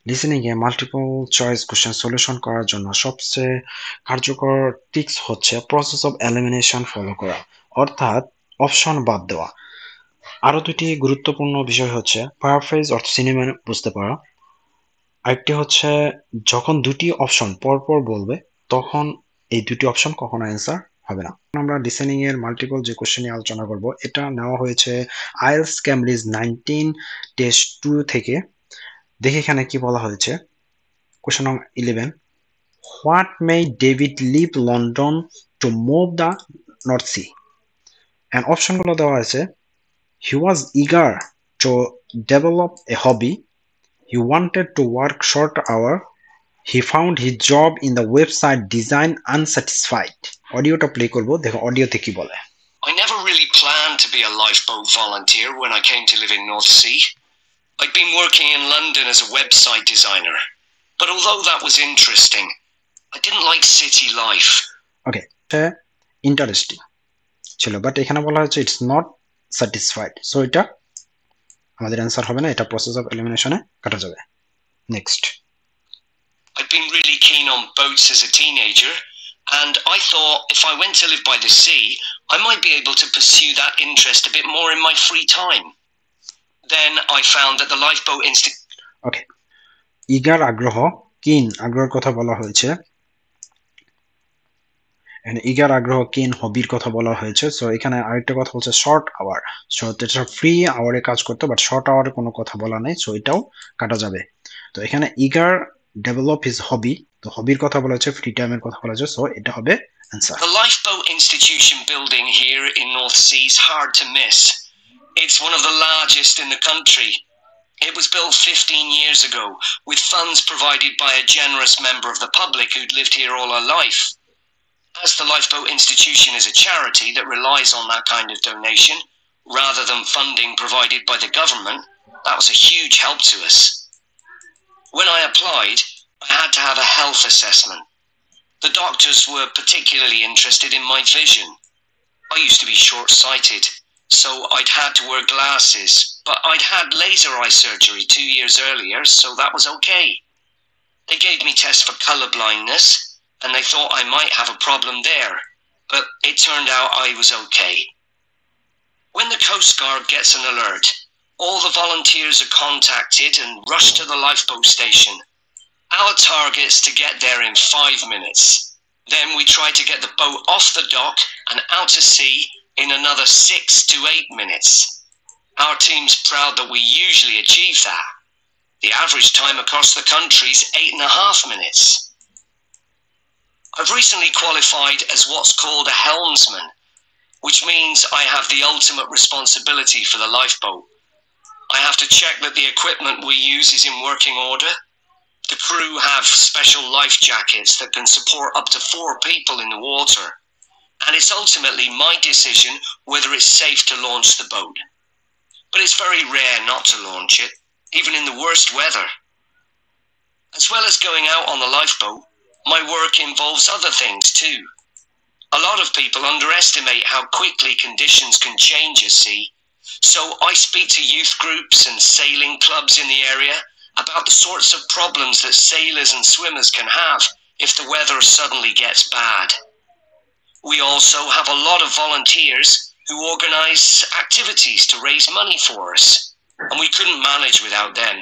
Listening এ multiple choice question solution করার জন্য সবচেয়ে কার্যকর টিপস হচ্ছে প্রসেস অফ এলিমিনেশন ফলো করা, অর্থাৎ অপশন বাদ দেওয়া। আরো দুটি গুরুত্বপূর্ণ বিষয় হচ্ছে প্যারাফ্রেজ অর্থ সিনেমা বুঝতে পারা। আরেকটি হচ্ছে যখন দুটি অপশন পরপর বলবে তখন এই দুটি অপশন কখনো অ্যান্সার হবে না। আমরা লিসেনিং এর মাল্টিপল যে কোশ্চেন নিয়ে আলোচনা করব, এটা নেওয়া হয়েছে আইএলটিএস ক্যামব্রিজ 19 টেস্ট 2 থেকে। দেখি এখানে কি বলা হয়েছে। কোশ্চেন নং 11, what made David leave London to move the North Sea? And অপশনগুলো দেওয়া আছে, he was eager to develop a hobby, he wanted to work short hour, he found his job in the website design unsatisfied. অডিওটা play করব, দেখো অডিওতে কি বলে। I never really planned to be a lifeboat volunteer when I came to live in North Sea. I'd been working in London as a website designer, but although that was interesting, I didn't like city life. Okay, interesting ছিল, but এখানে বলা হচ্ছে it's not satisfied, so এটা আমাদের answer হবে না, এটা process of এলিমিনেশনে কাটা যাবে। Next, I'd been really keen on boats as a teenager, and I thought if I went to live by the sea, I might be able to pursue that interest a bit more in my free time. Then I found that the Lifeboat Institute... okay, eager আগ্রহ, কিন আগ্রহের কথা বলা হয়েছে, eager আগ্রহ কিন হবির কথা বলা হয়েছে। সো এখানে আরেকটা কথা হচ্ছে শর্ট আওয়ার, সো এটা ফ্রি আওয়ারে কাজ করতে, বাট শর্ট আওয়ারে কোনো কথা বলা নেই, সো এটাও কাটা যাবে। তো এখানে ইগার ডেভেলপ হিজ হবি, তো হবির কথা বলা হচ্ছে, ফ্রি টাইমের কথা বলা হচ্ছে, সো এটা হবে answer. The Lifeboat Institution building here in North Sea is hard to miss. It's one of the largest in the country. It was built 15 years ago with funds provided by a generous member of the public who'd lived here all her life. As the Lifeboat Institution is a charity that relies on that kind of donation, rather than funding provided by the government, that was a huge help to us. When I applied, I had to have a health assessment. The doctors were particularly interested in my vision. I used to be short-sighted, so I'd had to wear glasses, but I'd had laser eye surgery 2 years earlier, so that was okay. They gave me tests for colour blindness, and they thought I might have a problem there, but it turned out I was okay. When the Coast Guard gets an alert, all the volunteers are contacted and rush to the lifeboat station. Our target's to get there in 5 minutes. Then we try to get the boat off the dock and out to sea in another 6 to 8 minutes. Our team's proud that we usually achieve that. The average time across the country is 8.5 minutes. I've recently qualified as what's called a helmsman, which means I have the ultimate responsibility for the lifeboat. I have to check that the equipment we use is in working order. The crew have special life jackets that can support up to 4 people in the water, and it's ultimately my decision whether it's safe to launch the boat. But it's very rare not to launch it, even in the worst weather. As well as going out on the lifeboat, my work involves other things too. A lot of people underestimate how quickly conditions can change at sea, so I speak to youth groups and sailing clubs in the area about the sorts of problems that sailors and swimmers can have if the weather suddenly gets bad. We also have a lot of volunteers who organise activities to raise money for us, and we couldn't manage without them.